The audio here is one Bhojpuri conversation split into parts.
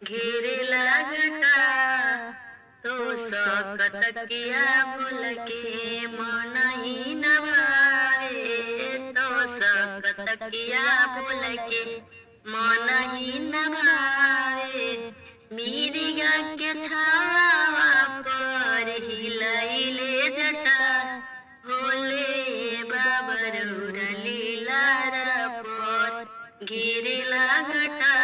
घेरेला घटा तो सकत किया भूल के मन ही न भावे। तो सकत किया भूल के मन ही न भावे। मिरिगा के छावा पर हिलैले जटा भोले बाबर लीला पर घेरेला घटा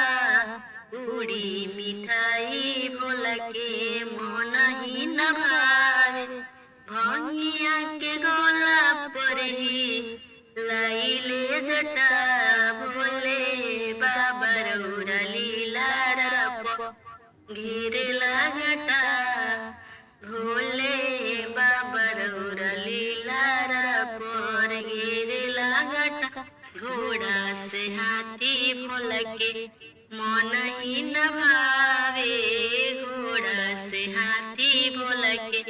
पूरी मिठाई भोल के मन ही न भावे। भंगिया के गोला पर ही लाइले जटा भोले बाबर लीला घेरेला घटा भोले बाबर लीला पर घेरेला घटा। घोड़ा से हाथी भोल के मन ही न भावे। घोड़ा से हाथी भोल के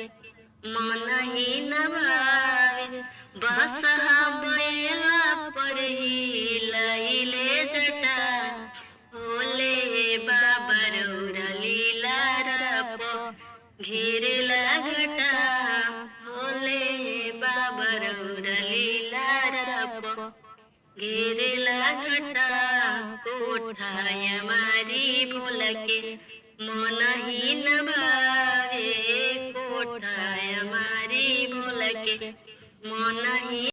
मन ही न भावे। बसहा बैला पर ही लैले जटा भोले बाबर लीला घेरेला घटा भोले बाबर लीला घेरेला घटा। कोठाय मारी भोल के मन ही न भावे। कोठाय मारी भोल के मन ही